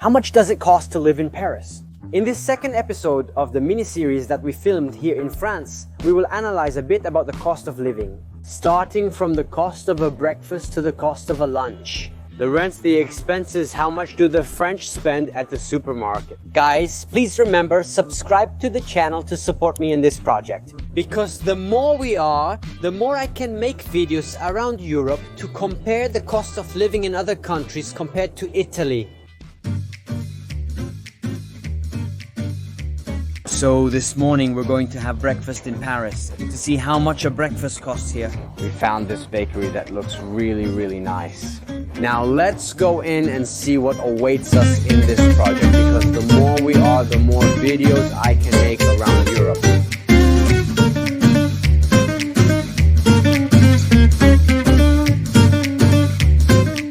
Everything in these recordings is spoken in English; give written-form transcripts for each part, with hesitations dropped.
How much does it cost to live in Paris? In this second episode of the mini-series that we filmed here in France, we will analyze a bit about the cost of living, starting from the cost of a breakfast to the cost of a lunch. The rents, the expenses, how much do the French spend at the supermarket? Guys, please remember, subscribe to the channel to support me in this project. Because the more we are, the more I can make videos around Europe to compare the cost of living in other countries compared to Italy. So this morning we're going to have breakfast in Paris to see how much a breakfast costs here. We found this bakery that looks really nice. Now let's go in and see what awaits us in this project, because the more we are, the more videos I can make around Europe.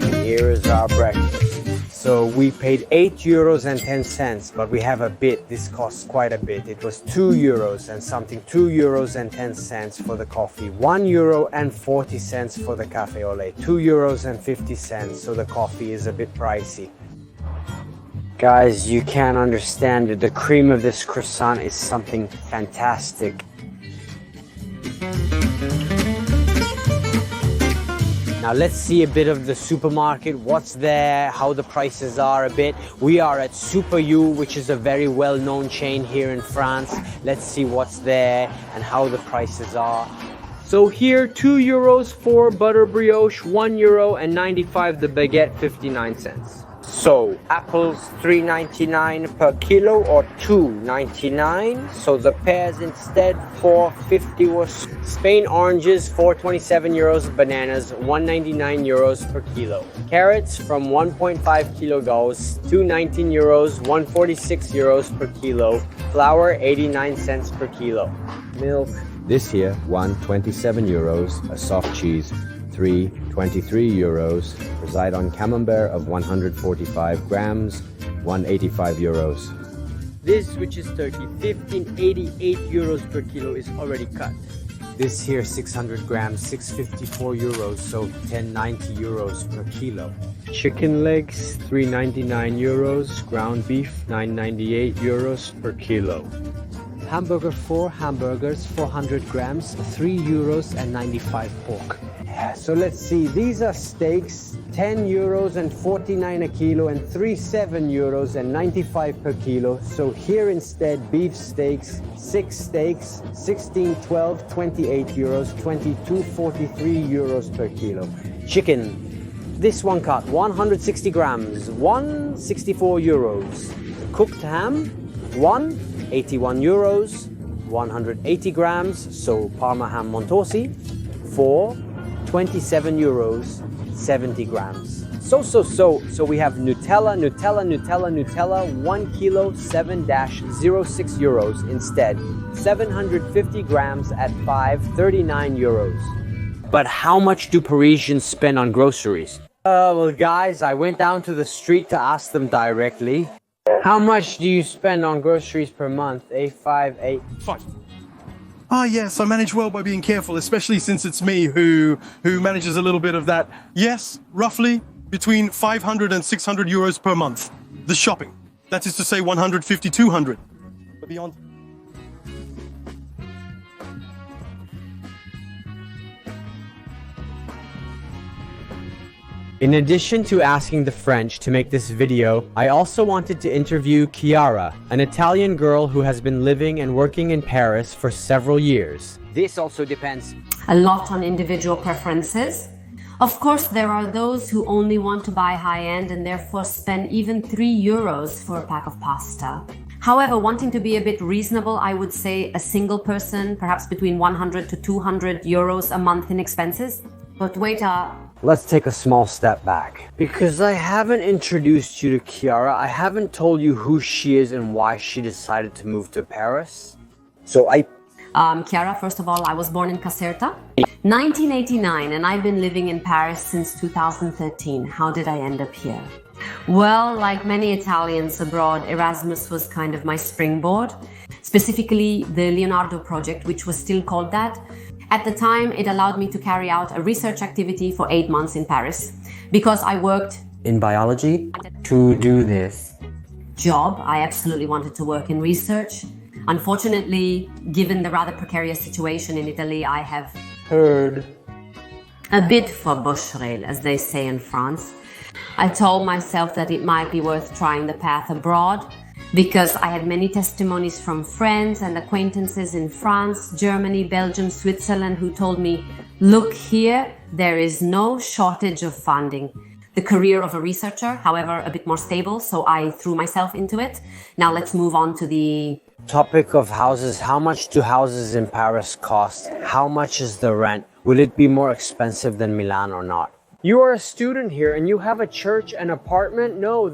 And here is our breakfast. So we paid €8.10, but we have a bit. This costs quite a bit. It was €2 and something, €2.10 for the coffee, €1.40 for the cafe au lait, €2.50. So the coffee is a bit pricey. Guys, you can't understand it. The cream of this croissant is something fantastic. Now let's see a bit of the supermarket, what's there, how the prices are a bit. We are at Super U, which is a very well-known chain here in France. Let's see what's there and how the prices are. So here, €2 for butter brioche, €1.95 the baguette, 59 cents. So apples $3.99 per kilo or $2.99. So the pears instead $4.50 was. Spain oranges €4.27, bananas €1.99 per kilo. Carrots from 1.5 kilo goes €2.19, €1.46 per kilo. Flour 89 cents per kilo. Milk this here €1.27, a soft cheese €3.23, reside on camembert of 145 grams, €1.85. This, which is turkey, €15.88 per kilo, is already cut. This here 600 grams, €6.54, so €10.90 per kilo. Chicken legs €3.99, ground beef €9.98 per kilo. Hamburger 4 hamburgers, 400 grams, €3.95 pork. So let's see, these are steaks, €10.49 a kilo and €3.95 per kilo. So here instead, beef steaks, 6 steaks, 16, 12, €28, €22.43 per kilo. Chicken, this one cut, 160 grams, €1.64. Cooked ham, €1.81, 180 grams, so Parma ham Montosi, €4.27, 70 grams. So we have Nutella, 1 kilo, €7.06 instead, 750 grams at €5.39. But how much do Parisians spend on groceries? Well guys, I went down to the street to ask them directly. How much do you spend on groceries per month? Five. Yes, I manage well by being careful, especially since it's me who manages a little bit of that. Yes, roughly between 500 and 600 euros per month. The shopping. That is to say 150, 200. But beyond... In addition to asking the French to make this video, I also wanted to interview Chiara, an Italian girl who has been living and working in Paris for several years. This also depends a lot on individual preferences. Of course, there are those who only want to buy high-end and therefore spend even €3 for a pack of pasta. However, wanting to be a bit reasonable, I would say a single person, perhaps between 100 to 200 euros a month in expenses. But wait Let's take a small step back. Because I haven't introduced you to Chiara, I haven't told you who she is and why she decided to move to Paris. Chiara, first of all, I was born in Caserta, 1989, and I've been living in Paris since 2013. How did I end up here? Well, like many Italians abroad, Erasmus was kind of my springboard, specifically the Leonardo project, which was still called that. At the time, it allowed me to carry out a research activity for 8 months in Paris, because I worked in biology to do this. Job, I absolutely wanted to work in research. Unfortunately, given the rather precarious situation in Italy, I have Heard. a bit for Boucherel, as they say in France. I told myself that it might be worth trying the path abroad because I had many testimonies from friends and acquaintances in France, Germany, Belgium, Switzerland who told me, look here, there is no shortage of funding. The career of a researcher, however, a bit more stable, so I threw myself into it. Now let's move on to the Topic of houses. How much do houses in Paris cost? How much is the rent? Will it be more expensive than Milan or not? You are a student here and you have a church and apartment? No,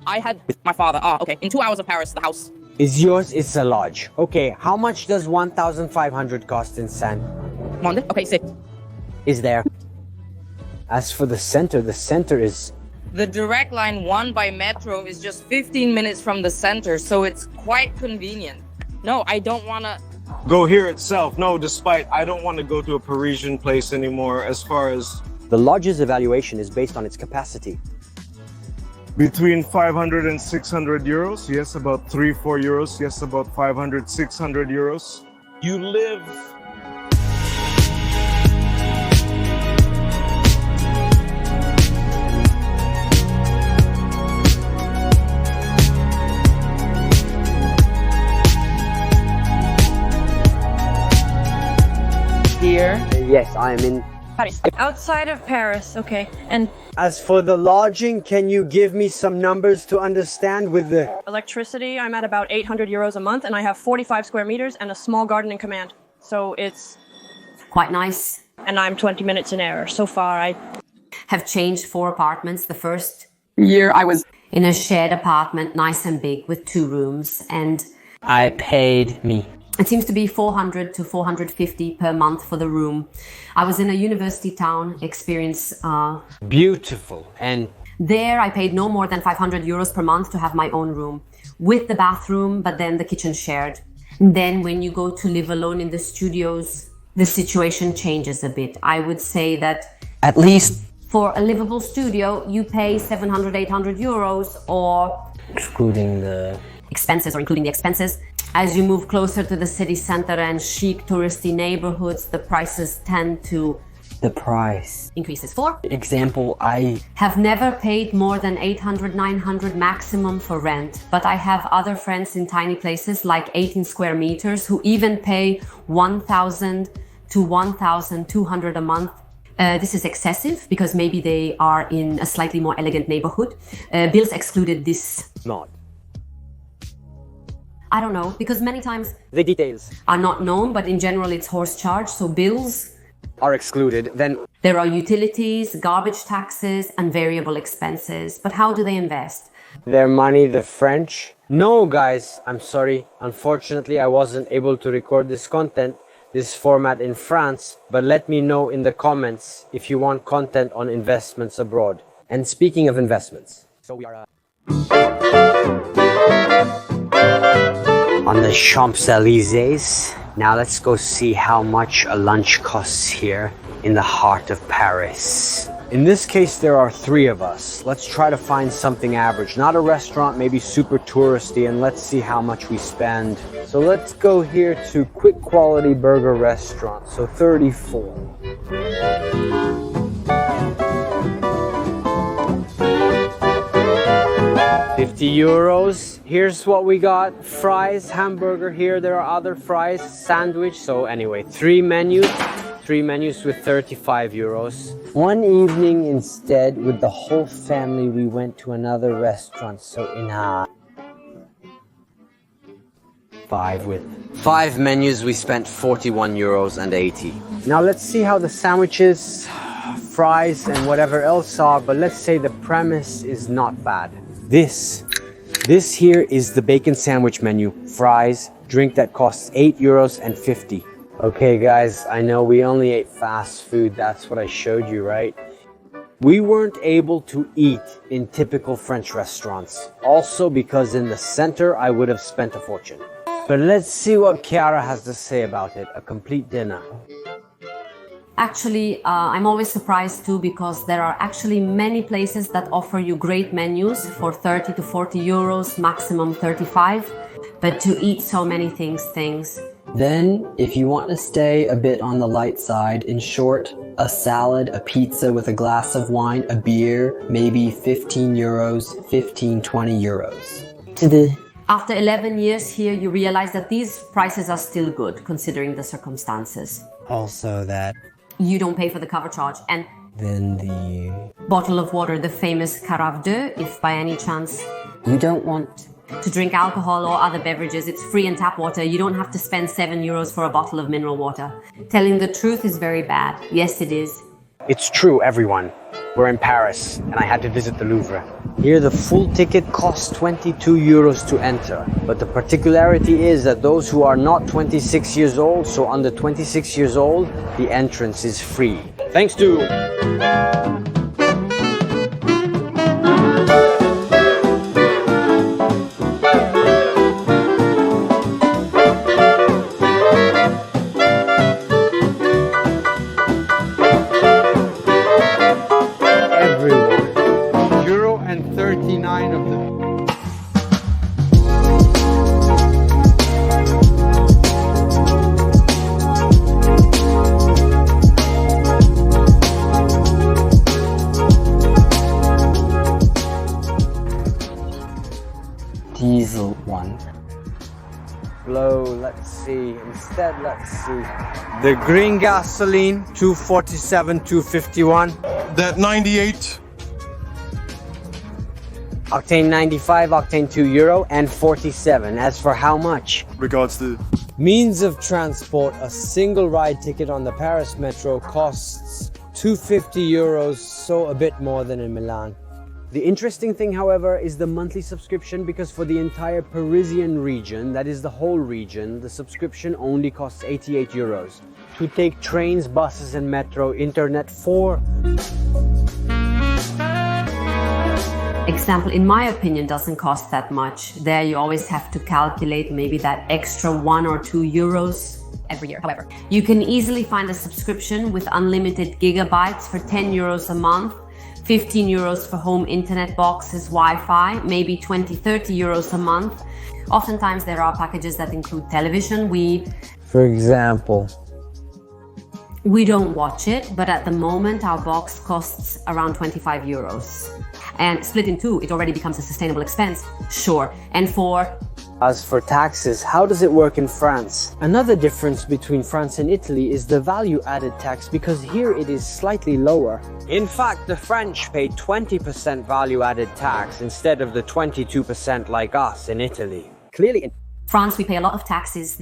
I had with my father. Okay. In 2 hours of Paris, the house. is yours. It's a lodge. Okay, how much does 1,500 cost in Saint? Monday. Okay, sit. Is there? As for the center is... The direct line 1 by metro is just 15 minutes from the center, so it's quite convenient. No, I don't want to... Go here itself. No, despite I don't want to go to a Parisian place anymore as far as The lodge's evaluation is based on its capacity. between 500 and 600 euros. Yes, about 3-4 euros. Yes, about 500, 600 euros. You live Here, Yes, I am in... Paris. outside of Paris, okay. And As for the lodging, can you give me some numbers to understand with the... electricity, I'm at about 800 euros a month, and I have 45 square meters and a small garden in command. So it's, quite nice. and I'm 20 minutes in error. So far, I Have changed 4 apartments. The first Year I was... in a shared apartment, nice and big, with 2 rooms, and I paid me. it seems to be 400 to 450 per month for the room. I was in a university town, experience Beautiful. And there I paid no more than 500 euros per month to have my own room, with the bathroom, but then the kitchen shared. Then when you go to live alone in the studios, the situation changes a bit. I would say that At least for a livable studio, you pay 700, 800 euros or excluding the... expenses or including the expenses. As you move closer to the city center and chic touristy neighborhoods, the prices tend to the price. increase. For Example, I have never paid more than 800, 900 maximum for rent, but I have other friends in tiny places like 18 square meters who even pay 1,000 to 1,200 a month. This is excessive because maybe they are in a slightly more elegant neighborhood. Bills excluded this. not. I don't know, because many times The details are not known, but in general it's horse charge, so bills. are excluded. Then There are utilities, garbage taxes, and variable expenses. But how do they invest? their money, the French. No, guys, I'm sorry. Unfortunately, I wasn't able to record this content, this format in France, but let me know in the comments if you want content on investments abroad. And speaking of investments, so we are on the Champs-Élysées. Now let's go see how much a lunch costs here in the heart of Paris. In this case, there are 3 of us. Let's try to find something average, not a restaurant, maybe super touristy, and let's see how much we spend. So let's go here to Quick Quality Burger Restaurant, so 34. €50. Here's what we got. Fries, hamburger here. There are other fries, sandwich. So anyway, 3 menus. 3 menus with 35 euros. One evening instead, with the whole family, we went to another restaurant. So in a 5 menus, we spent 41 euros and 80. Now let's see how the sandwiches, fries, and whatever else are. But let's say the premise is not bad. This here is the bacon sandwich menu. Fries, drink that costs 8 euros and 50. Okay guys, I know we only ate fast food, that's what I showed you, right? We weren't able to eat in typical French restaurants. Also because in the center, I would have spent a fortune. But let's see what Chiara has to say about it, a complete dinner. Actually, I'm always surprised too because there are actually many places that offer you great menus for 30 to 40 euros, maximum 35. But to eat so many things. Then, if you want to stay a bit on the light side, in short, a salad, a pizza with a glass of wine, a beer, maybe 15 euros, 20 euros. After 11 years here, you realize that these prices are still good considering the circumstances. Also that. You don't pay for the cover charge, and Then the... bottle of water, the famous carafe d'eau, if by any chance You don't want... to drink alcohol or other beverages, it's free in tap water. You don't have to spend 7 euros for a bottle of mineral water. Telling the truth is very bad. Yes, it is. It's true, everyone. We're in Paris, and I had to visit the Louvre. Here, the full ticket costs 22 euros to enter. But the particularity is that those who are not 26 years old, so under 26 years old, the entrance is free. Thanks to... diesel one. Low, let's see. Instead, let's see. The green gasoline, 247, 251. That 98, Octane 95, octane 2 euro and 47. As for how much? regards to Means of transport, a single ride ticket on the Paris metro costs 250 euros, so a bit more than in Milan. The interesting thing, however, is the monthly subscription, because for the entire Parisian region, that is the whole region, the subscription only costs 88 euros. To take trains, buses and metro, internet for... Example, in my opinion, doesn't cost that much. There you always have to calculate maybe that extra 1 or 2 euros every year. However, you can easily find a subscription with unlimited gigabytes for 10 euros a month, 15 euros for home internet boxes, Wi-Fi, maybe 20, 30 euros a month. Oftentimes there are packages that include television. For example, We don't watch it, but at the moment our box costs around 25 euros. And split in two, it already becomes a sustainable expense, sure. And As for taxes, how does it work in France? Another difference between France and Italy is the value-added tax, because here it is slightly lower. In fact, the French pay 20% value-added tax instead of the 22% like us in Italy. Clearly, in France we pay a lot of taxes,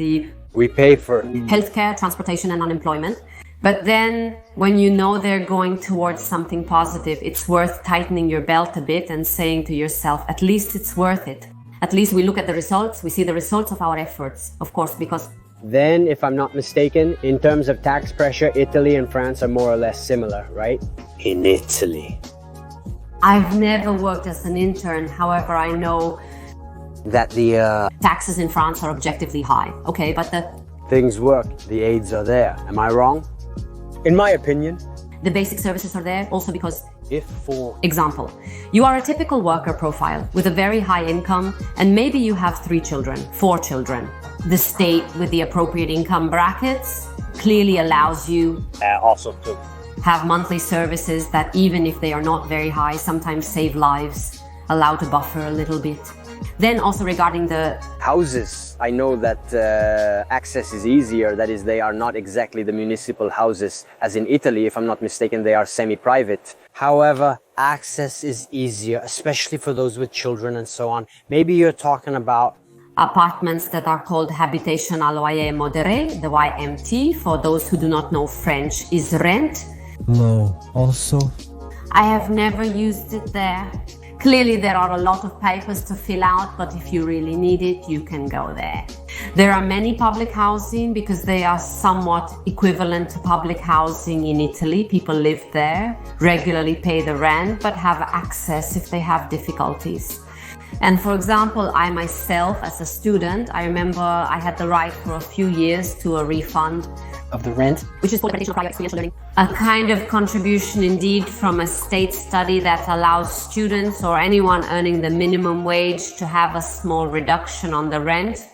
we pay for healthcare, transportation and unemployment. But then when you know they're going towards something positive, it's worth tightening your belt a bit and saying to yourself, at least it's worth it. At least we look at the results, we see the results of our efforts, of course, because Then, if I'm not mistaken, in terms of tax pressure, Italy and France are more or less similar, right? In Italy. I've never worked as an intern. However, I know That the taxes in France are objectively high. Okay, but things work, the aids are there. Am I wrong? In my opinion. the basic services are there also because, If for example, you are a typical worker profile with a very high income and maybe you have 3 children, 4 children. The state with the appropriate income brackets clearly allows you also to have monthly services that, even if they are not very high, sometimes save lives, allow to buffer a little bit. Then also regarding the houses, I know that access is easier. That is, they are not exactly the municipal houses as in Italy. If I'm not mistaken, they are semi-private. However, access is easier, especially for those with children and so on. Maybe you're talking about apartments that are called habitation à loyer modéré, the YMT, for those who do not know French, is rent. low. Also, I have never used it there. Clearly there are a lot of papers to fill out, but if you really need it, you can go there. There are many public housing because they are somewhat equivalent to public housing in Italy. People live there, regularly pay the rent, but have access if they have difficulties. And for example, I myself, as a student, I remember I had the right for a few years to a refund of the rent, which is for additional prior experiential learning. A kind of contribution indeed from a state study that allows students or anyone earning the minimum wage to have a small reduction on the rent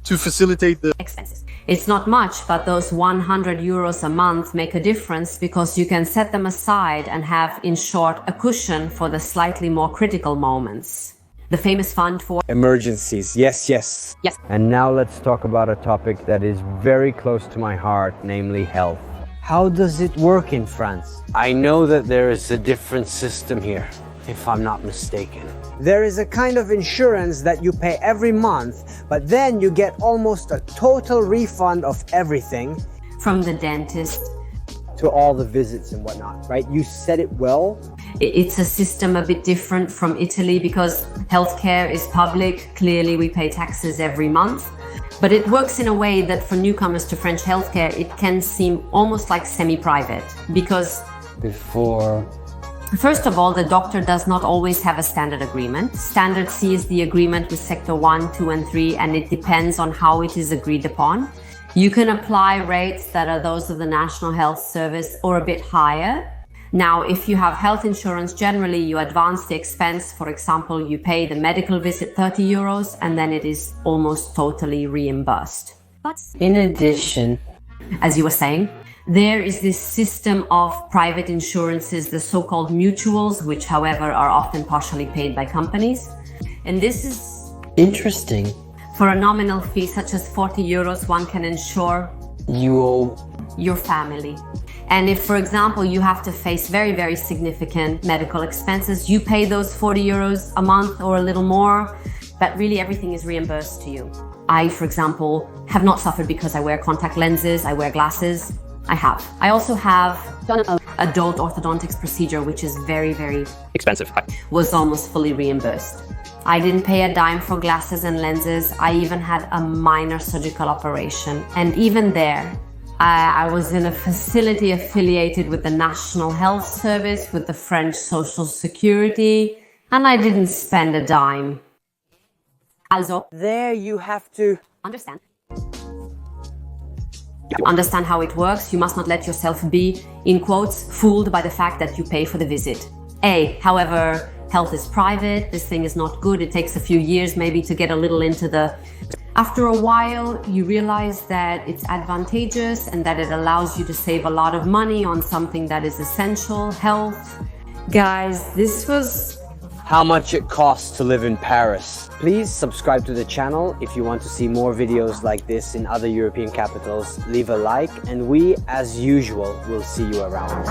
to facilitate the expenses. It's not much, but those 100 euros a month make a difference because you can set them aside and have, in short, a cushion for the slightly more critical moments. The famous fund for Emergencies. Yes, yes. Yes. And now let's talk about a topic that is very close to my heart, namely health. How does it work in France? I know that there is a different system here, if I'm not mistaken. There is a kind of insurance that you pay every month, but then you get almost a total refund of everything. From the dentist to all the visits and whatnot, right? You said it well. It's a system a bit different from Italy because healthcare is public. Clearly, we pay taxes every month. But it works in a way that for newcomers to French healthcare, it can seem almost like semi-private because first of all, the doctor does not always have a standard agreement. Standard C is the agreement with Sector 1, 2 and 3, and it depends on how it is agreed upon. You can apply rates that are those of the National Health Service or a bit higher. Now, if you have health insurance, generally you advance the expense. For example, you pay the medical visit 30 euros and then it is almost totally reimbursed. But in addition, as you were saying, there is this system of private insurances, the so-called mutuals, which however are often partially paid by companies. And this is interesting. For a nominal fee such as 40 euros, one can insure your family. And if, for example, you have to face very, very significant medical expenses, you pay those 40 euros a month or a little more, but really everything is reimbursed to you. I, for example, have not suffered because I wear contact lenses, I wear glasses. I have. I also have done an adult orthodontics procedure, which is very, very expensive. Was almost fully reimbursed. I didn't pay a dime for glasses and lenses. I even had a minor surgical operation. And even there, I was in a facility affiliated with the National Health Service, with the French Social Security, and I didn't spend a dime. Also, there you have to understand how it works. You must not let yourself be, in quotes, fooled by the fact that you pay for the visit. However, health is private, this thing is not good, it takes a few years maybe to get a little into the... After a while, you realize that it's advantageous and that it allows you to save a lot of money on something that is essential, health. Guys, this was... how much it costs to live in Paris. Please subscribe to the channel if you want to see more videos like this in other European capitals. Leave a like and we, as usual, will see you around.